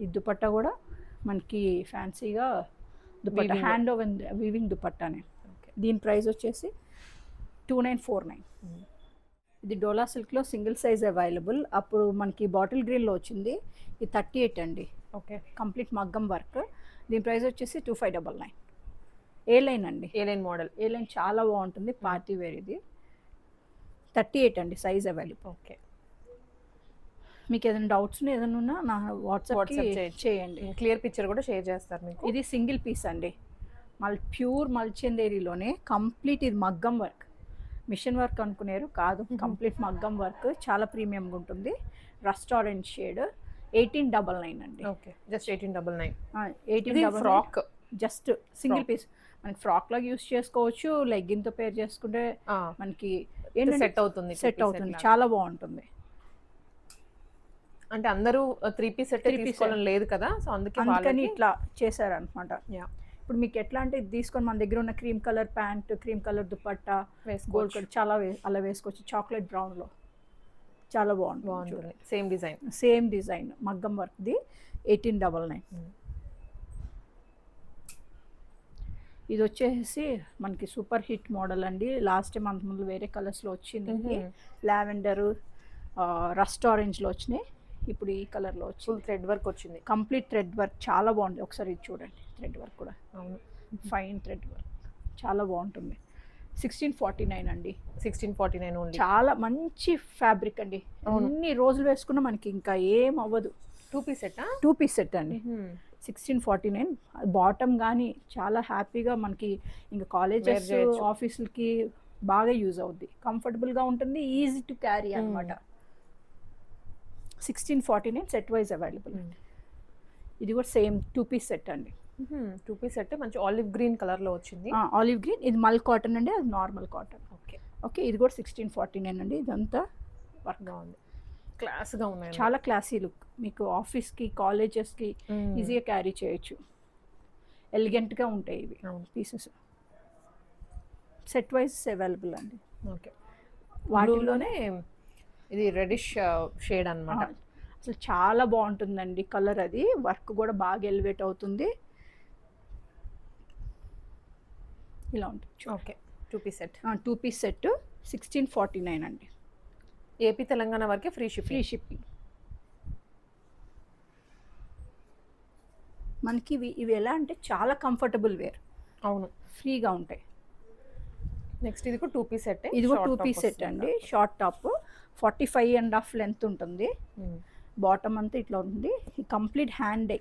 ఈ దుపట్టా కూడా మనకి ఫ్యాన్సీగా దుపట్టా, హ్యాండ్ ఓవెన్ వీవింగ్ దుపట్టానే. దీని ప్రైస్ వచ్చేసి 2949. ఇది డోలా సిల్క్లో సింగిల్ సైజ్ అవైలబుల్. అప్పుడు మనకి బాటిల్ గ్రీన్లో వచ్చింది. ఇది 38 అండి. ఓకే. కంప్లీట్ మగ్గం వర్క్. దీని ప్రైస్ వచ్చేసి 2599. ఏ లైన్ అండి, ఏ లైన్ మోడల్. ఏ లైన్ చాలా బాగుంటుంది, పార్టీ వేర్. ఇది 38 అండి సైజ్ అవైలబుల్. ఓకే. మీకు ఏదైనా డౌట్స్ ఏదైనా ఉన్నా నా వాట్సాప్ చేయండి. క్లియర్ పిక్చర్ కూడా షేర్ చేస్తారు మీకు. ఇది సింగిల్ పీస్ అండి. ప్యూర్ మల్చందేరిలోనే కంప్లీట్ ఇది మగ్గం వర్క్. మిషన్ వర్క్ అనుకునేరు కాదు, కంప్లీట్ మగ్గం వర్క్. చాలా ప్రీమియంగా ఉంటుంది. Rust orange shade. 1899 అండి. Okay. Just 1899. 1899 frock. Just single piece. మనకి ఫ్రాక్ లాగా యూస్ చేసుకోవచ్చు. లెగ్గిన్తో పేర్ చేసుకుంటే మనకి సెట్ అవుతుంది. చాలా బాగుంటుంది. అంటే అందరూ 3 పీస్ సెట్ తీసుకోవాలని లేదు కదా, సో అందుకని ఇట్లా చేశారనమాట. ఇప్పుడు మీకు ఎట్లా అంటే ఇది తీసుకొని మన దగ్గర ఉన్న cream colour pant, cream colour dupatta, gold colour చాలా అలా వేసుకోవచ్చు. చాక్లెట్ బ్రౌన్లో చాలా బాగుంటుంది. సేమ్ డిజైన్ మగ్గం వర్క్ది. 1899. ఇది వచ్చేసి మనకి సూపర్ హిట్ మోడల్ అండి. లాస్ట్ టైం అంత ముందు వేరే కలర్స్లో వచ్చింది. లావెండర్, రస్ట్ ఆరెంజ్లో వచ్చినాయి. ఇప్పుడు ఈ కలర్లో వచ్చి ఫుల్ థ్రెడ్ వర్క్ వచ్చింది. కంప్లీట్ థ్రెడ్ వర్క్ చాలా బాగుంది. ఒకసారి ఇది చూడండి, థ్రెడ్ వర్క్ కూడా. అవును, ఫైన్ థ్రెడ్ వర్క్ చాలా బాగుంటుంది. 1649 అండి. 1649 ఓన్లీ. చాలా మంచి ఫ్యాబ్రిక్ అండి. అన్ని రోజులు వేసుకున్నా మనకి ఇంకా ఏం అవ్వదు. 2 పీస్ సెట్. 2 పీస్ సెట్ అండి. 1649. బాటమ్ కానీ చాలా హ్యాపీగా మనకి ఇంకా కాలేజెస్, ఆఫీసులకి బాగా యూజ్ అవుద్ది. కంఫర్టబుల్గా ఉంటుంది, ఈజీ టు క్యారీ అనమాట. 1649 సెట్ వైజ్ అవైలబుల్. ఇది కూడా సేమ్ 2 పీస్ సెట్ అండి. 2 పీస్ సెట్ మంచి ఆలివ్ గ్రీన్ కలర్లో వచ్చింది. Olive green. ఇది మల్ కాటన్ అండి, అది నార్మల్ కాటన్. ఓకే. ఓకే. ఇది కూడా 1649 అండి. ఇదంతా వర్క్గా ఉంది, క్లాస్గా ఉన్నాయి. చాలా క్లాసీ లుక్. మీకు ఆఫీస్కి, కాలేజెస్కి ఈజీగా క్యారీ చేయొచ్చు. ఎలిగెంట్గా ఉంటాయి ఇవి పీసెస్. సెట్ వైజ్ అవైలబుల్ అండి. ఓకే. వాటిలోనే ఇది రెడిష్ షేడ్ అన్నమాట. అసలు చాలా బాగుంటుందండి కలర్. అది వర్క్ కూడా బాగా ఎలివేట్ అవుతుంది. ఇలా ఉంటుంది. Okay. 2 piece set. 2 piece set 1649 అండి. ఏపీ తెలంగాణ వరకే ఫ్రీ షిప్పింగ్. మనకి ఇవి ఎలా అంటే చాలా కంఫర్టబుల్ వేర్. అవును, ఫ్రీగా ఉంటాయి. నెక్స్ట్ ఇది కూడా 2 పీస్ సెట్. ఇది కూడా 2 పీస్ సెట్ అండి. షార్ట్ టాప్ 45.5 లెంత్ ఉంటుంది. బాటమ్ అంతా ఇట్లా ఉంటుంది. Complete hand dye.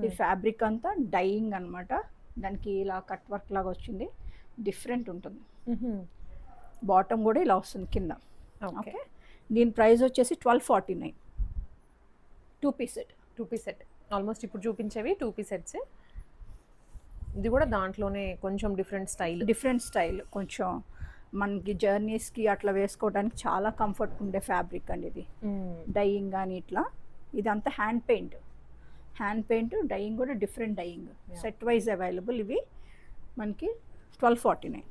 ఈ ఫ్యాబ్రిక్ అంతా డైయింగ్ అనమాట. దానికి ఇలా కట్ వర్క్ లాగా వచ్చింది, డిఫరెంట్ ఉంటుంది. బాటమ్ కూడా ఇలా వస్తుంది కింద. ఓకే. దీని ప్రైస్ వచ్చేసి 1249. 2 piece set. 2 piece set almost ఇప్పుడు చూపించేవి 2 పీస్ సెట్స్. ఇది కూడా దాంట్లోనే కొంచెం డిఫరెంట్ స్టైల్ కొంచెం మనకి జర్నీస్కి అట్లా వేసుకోవడానికి చాలా కంఫర్ట్ ఉండే ఫ్యాబ్రిక్ అండి ఇది. డైయింగ్ కానీ ఇట్లా. ఇదంతా హ్యాండ్ పెయింట్ డైయింగ్ కూడా different dyeing. Set wise available. ఇవి మనకి 1249.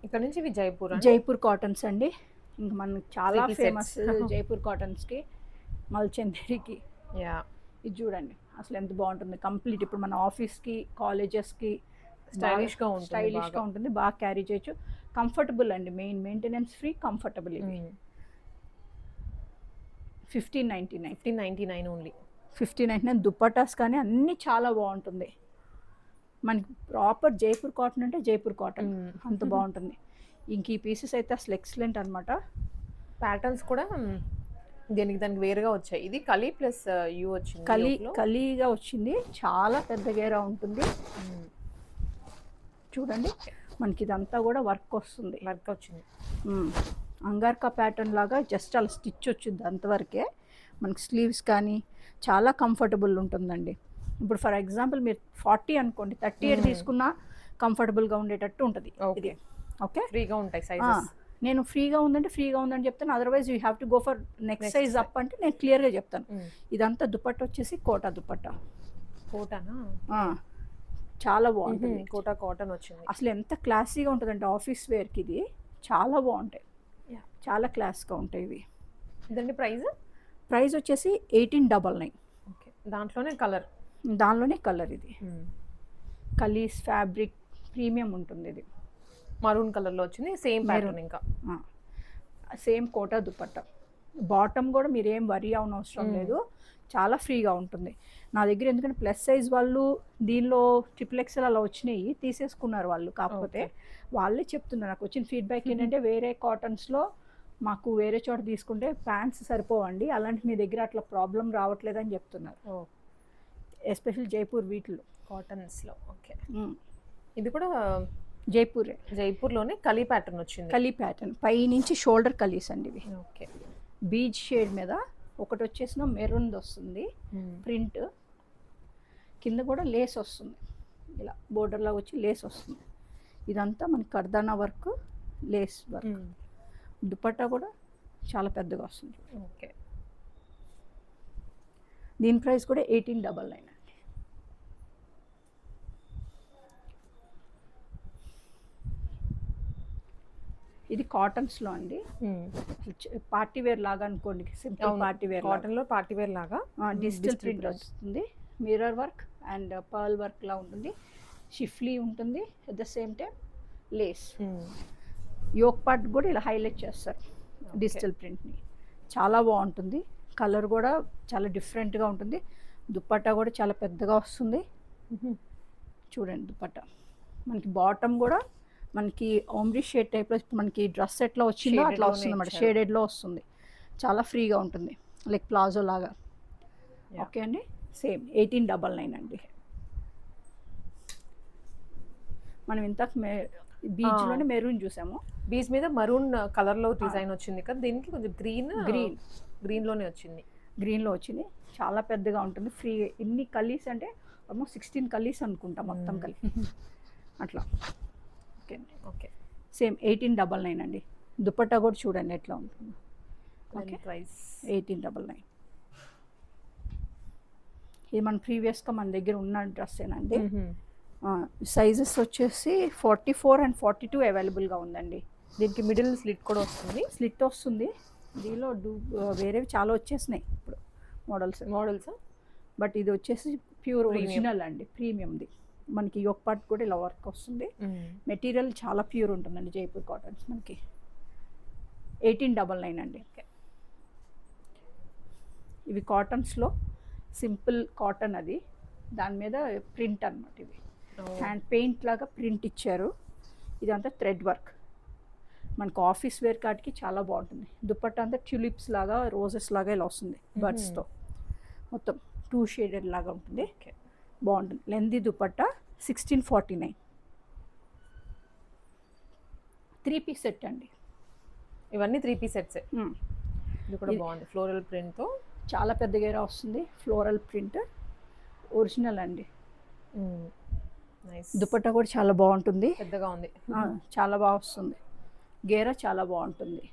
ఇక్కడ నుంచి ఇవి జైపూర్ కాటన్స్ అండి. ఇంకా మనకి చాలా ఫేమస్ జైపూర్ కాటన్స్కి, మల్చందేరికి. ఇది చూడండి అసలు ఎంత బాగుంటుంది. కంప్లీట్ ఇప్పుడు మన ఆఫీస్కి, కాలేజెస్కి స్టైలిష్గా ఉంటుంది, స్టైలిష్గా ఉంటుంది, బాగా క్యారీ చేయొచ్చు, కంఫర్టబుల్ అండి, మెయింటెనెన్స్ ఫ్రీ, కంఫర్టబుల్. ఇది 1599. 1599 ఓన్లీ. 1599. దుప్పటాస్ కానీ అన్నీ చాలా బాగుంటుంది. మనకి ప్రాపర్ జైపూర్ కాటన్ అంటే జైపూర్ కాటన్ అంత బాగుంటుంది. ఇంక ఈ పీసెస్ అయితే అసలు ఎక్సలెంట్ అనమాట. ప్యాటర్న్స్ కూడా దానికి వేరుగా వచ్చాయి. ఇది కలీ ప్లస్ యూ వచ్చింది, కలీగా వచ్చింది, చాలా పెద్ద గేరా ఉంటుంది. చూడండి మనకి ఇదంతా కూడా వర్క్ వస్తుంది, వర్క్ వచ్చింది. అంగార్కా ప్యాటర్న్ లాగా జస్ట్ అలా స్టిచ్ వచ్చింది అంతవరకే. మనకి స్లీవ్స్ కానీ చాలా కంఫర్టబుల్ ఉంటుందండి. ఇప్పుడు ఫర్ ఎగ్జాంపుల్ మీరు 40 అనుకోండి, 38 తీసుకున్నా కంఫర్టబుల్గా ఉండేటట్టు ఉంటుంది ఇది. ఓకే, ఫ్రీగా ఉంటాయి సైజెస్. నేను ఫ్రీగా ఉందని చెప్తాను, otherwise you have to go for next size up అంటే నేను క్లియర్గా చెప్తాను. ఇదంతా దుపట్టా వచ్చేసి కోటా దుపట్టా. కోటానా? చాలా బాగుంటుంది, కోటా కాటన్ వచ్చింది. అసలు ఎంత క్లాసీగా ఉంటుందంటే ఆఫీస్ వేర్కి ఇది చాలా బాగుంటాయి, చాలా క్లాస్గా ఉంటాయి ఇవి. ఇదండి ప్రైస్ వచ్చేసి 1899. ఓకే, దాంట్లోనే కలర్ ఇది. కలీస్ ఫ్యాబ్రిక్ ప్రీమియం ఉంటుంది, ఇది మరూన్ కలర్లో వచ్చింది, సేమ్ ప్యాటర్న్, ఇంకా సేమ్ కోటా దుపట్టా. బాటమ్ కూడా మీరు ఏం వరీ అవనవసరం లేదు, చాలా ఫ్రీగా ఉంటుంది. నా దగ్గర ఎందుకంటే ప్లస్ సైజ్ వాళ్ళు దీనిలో XXL అలా వచ్చినాయి, తీసేసుకున్నారు వాళ్ళు. కాకపోతే వాళ్ళే చెప్తున్నారు, నాకు వచ్చిన ఫీడ్బ్యాక్ ఏంటంటే వేరే కాటన్స్లో మాకు వేరే చోట తీసుకుంటే ప్యాంట్స్ సరిపోవండి, అలాంటి మీ దగ్గర అట్లా ప్రాబ్లం రావట్లేదని చెప్తున్నారు, ఎస్పెషల్ జైపూర్ వీటిలో కాటన్స్లో. ఓకే, ఇది కూడా జైపూర్లోనే కలీ ప్యాటర్న్ వచ్చింది. కలీ ప్యాటర్న్ పై నుంచి షోల్డర్ కలీస్ అండి ఇవి. ఓకే, బీచ్ షేడ్ మీద ఒకటి వచ్చేసిన మెరూన్ వస్తుంది ప్రింట్, కింద కూడా లేస్ వస్తుంది, ఇలా బోర్డర్ లాగా వచ్చి లేస్ వస్తుంది. ఇదంతా మనకి కర్దానా వర్క్, లేస్ వర్క్. దుపట్టా కూడా చాలా పెద్దగా వస్తుంది. ఓకే, దీని ప్రైస్ కూడా 1899 అండి. ఇది కాటన్స్లో అండి, పార్టీ వేర్ లాగా అనుకోండి, సింపుల్ పార్టీ వేర్. కాటన్లో పార్టీ వేర్ లాగా డిజిటల్ ప్రింట్ వస్తుంది, mirror work and pearl work లా ఉంటుంది, షిఫ్లీ ఉంటుంది, at the same time lace. Yoke part కూడా ఇలా హైలైట్ చేస్తారు డిజిటల్ ప్రింట్ని, చాలా బాగుంటుంది. కలర్ కూడా చాలా డిఫరెంట్గా ఉంటుంది. దుపట్టా కూడా చాలా పెద్దగా వస్తుంది. చూడండి దుపట్టా మనకి బాటమ్ కూడా మనకి ఓమ్రీ షేడ్ టైప్లో, మనకి డ్రెస్ ఎట్లా వచ్చిందో అట్లా వస్తుంది అన్నమాట, షేడెడ్లో వస్తుంది, చాలా ఫ్రీగా ఉంటుంది, లైక్ ప్లాజో లాగా. ఓకే అండి, సేమ్ 1899 అండి. మనం ఇంతకు బీచ్లోనే మెరూన్ చూసాము, బీచ్ మీద మరూన్ కలర్లో డిజైన్ వచ్చింది కదా, దీనికి కొంచెం గ్రీన్లోనే వచ్చింది, గ్రీన్లో వచ్చింది, చాలా పెద్దగా ఉంటుంది. ఫ్రీ ఎన్ని కలీస్ అంటే ఆల్మోస్ట్ 16 కలీస్ అనుకుంటా మొత్తం కలిపి అట్లా. ఓకే అండి, ఓకే, సేమ్ 1899 అండి. దుపట్టా కూడా చూడండి ఎట్లా ఉంటుంది. Okay, price 1899. ఇది మన ప్రీవియస్గా మన దగ్గర ఉన్న డ్రెస్సేనండి. సైజెస్ వచ్చేసి 44 and 42 అవైలబుల్గా ఉందండి. దీనికి మిడిల్ స్లిట్ కూడా వస్తుంది, దీనిలో వేరేవి చాలా వచ్చేసినాయి ఇప్పుడు మోడల్స్, బట్ ఇది వచ్చేసి ప్యూర్ ఒరిజినల్ అండి, ప్రీమియంది. మనకి యోక్ పార్ట్ కూడా ఇలా వర్క్ వస్తుంది, మెటీరియల్ చాలా ప్యూర్ ఉంటుందండి జైపూర్ కాటన్స్. మనకి 1899 అండి. ఇవి కాటన్స్లో సింపుల్ కాటన్, అది దాని మీద ప్రింట్ అనమాట, ఇవి హ్యాండ్ పెయింట్ లాగా ప్రింట్ ఇచ్చారు. ఇదంతా థ్రెడ్ వర్క్, మనకు ఆఫీస్ వేర్ కాటికి చాలా బాగుంటుంది. దుపట్టా అంతా ట్యూలిప్స్ లాగా, రోజెస్ లాగా ఇలా వస్తుంది, బర్డ్స్తో మొత్తం 2 షేడెడ్ లాగా ఉంటుంది, బాగుంటుంది. లెందీ దుపట్టా 1649. 3-piece సెట్ అండి, ఇవన్నీ 3-piece సెట్స్. ఇది కూడా బాగుంది, ఫ్లోరల్ ప్రింట్తో చాలా పెద్ద గేరా వస్తుంది, ఫ్లోరల్ ప్రింట్ ఒరిజినల్ అండి. దుపట్టా కూడా చాలా బాగుంటుంది, పెద్దగా ఉంది, చాలా బాగా వస్తుంది, గేరా చాలా బాగుంటుంది.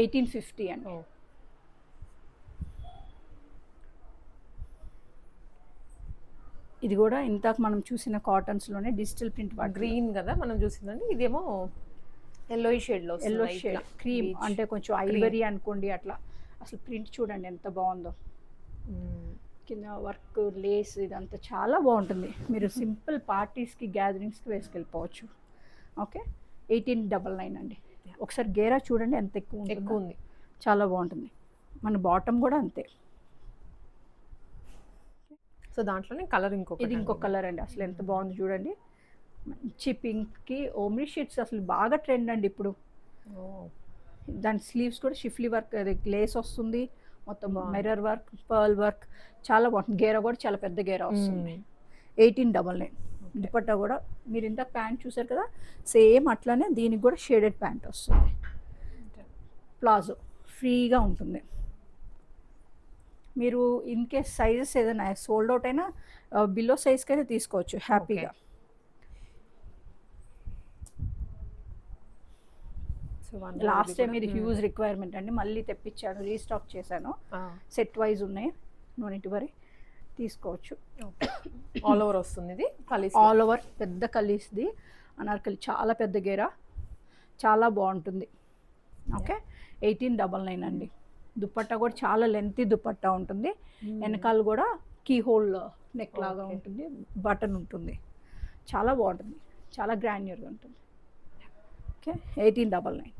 1850 అండి. ఇది కూడా ఇంతకు మనం చూసిన కాటన్స్లోనే డిజిటల్ ప్రింట్, గ్రీన్ కదా మనం చూసిందండి, ఇదేమో ఎల్లో షేడ్ క్రీమ్ అంటే కొంచెం ఐవరీ అనుకోండి అట్లా. అసలు ప్రింట్ చూడండి ఎంత బాగుందో, కింద వర్క్ లేస్ ఇదంతా చాలా బాగుంటుంది. మీరు సింపుల్ పార్టీస్కి గ్యాదరింగ్స్కి వేసుకెళ్ళిపోవచ్చు. ఓకే, 1899 అండి. ఒకసారి గేరా చూడండి ఎంత ఎక్కువ ఉంది. చాలా బాగుంటుంది. మన బాటమ్ కూడా అంతే. సో దాంట్లోనే కలర్ ఇది ఇంకో కలర్ అండి, అసలు ఎంత బాగుంది చూడండి. మంచి పింక్కి ఓమ్రీ షీట్స్ అసలు బాగా ట్రెండ్ అండి ఇప్పుడు. దాని స్లీవ్స్ కూడా షిఫ్లీ వర్క్, అది గ్లేస్ వస్తుంది, మొత్తం మిర్రర్ వర్క్, పర్ల్ వర్క్, చాలా బాగుంటుంది. గేరా కూడా చాలా పెద్ద గేరా వస్తుంది. 1899. దుపట్టా కూడా మీరు ఇంత ప్యాంట్ చూసారు కదా, సేమ్ అట్లానే దీనికి కూడా షేడెడ్ ప్యాంట్ వస్తుంది. ప్లాజో ఫ్రీగా ఉంటుంది. మీరు ఇన్ కేస్ సైజెస్ ఏదైనా సోల్డ్ అవుట్ అయినా బిలో సైజ్కి అయితే తీసుకోవచ్చు హ్యాపీగా. లాస్ట్ టైం ఇది హ్యూజ్ రిక్వైర్మెంట్ అండి, మళ్ళీ తెప్పించాను, రీస్టాక్ చేశాను. సెట్ వైజ్ ఉన్నాయి, నో నీట్ టు వరీ, తీసుకోవచ్చు. ఆల్ ఓవర్ వస్తుంది ఇది కలీస్, ఆల్ ఓవర్ పెద్ద కలీస్ది అనార్కలి, చాలా పెద్ద గేరా, చాలా బాగుంటుంది. ఓకే, 1899 అండి. దుపట్టా కూడా చాలా లెంతీ దుపట్టా ఉంటుంది. వెనకాల కూడా కీ హోల్ నెక్ లాగా ఉంటుంది, బటన్ ఉంటుంది, చాలా బాగుంటుంది, చాలా గ్రాన్యూర్గా ఉంటుంది. ఓకే, 1899.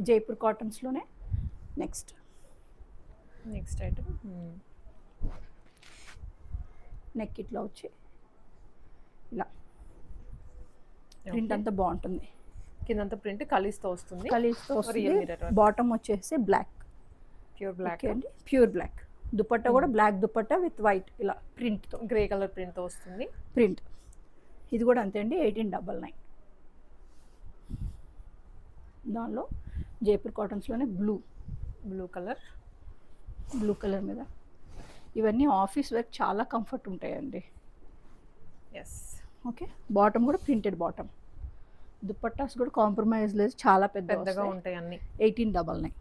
జైపూర్ కాటన్స్లోనే నెక్స్ట్ ఐటమ్. నెక్ ఇట్లా వచ్చి ఇలా ప్రింట్ అంతా బాగుంటుంది. కిందంతా ప్రింట్ కలీస్తో వస్తుంది. బాటమ్ వచ్చేసి బ్లాక్, ప్యూర్ బ్లాక్ అండి, ప్యూర్ బ్లాక్. దుపట్టా కూడా బ్లాక్ దుపట్టా విత్ వైట్ ఇలా ప్రింట్తో, గ్రే కలర్ ప్రింట్తో వస్తుంది. ప్రింట్ ఇది కూడా అంతే అండి, 1899. దానిలో జైపూర్ కాటన్స్లోనే బ్లూ కలర్ మీద ఇవన్నీ ఆఫీస్ వేర్ చాలా కంఫర్ట్ ఉంటాయండి. ఎస్. ఓకే, బాటమ్ కూడా ప్రింటెడ్ బాటమ్. దుపట్టాస్ కూడా కాంప్రమైజ్ లేదు, చాలా పెద్దగా ఉంటాయి అన్ని. 1899.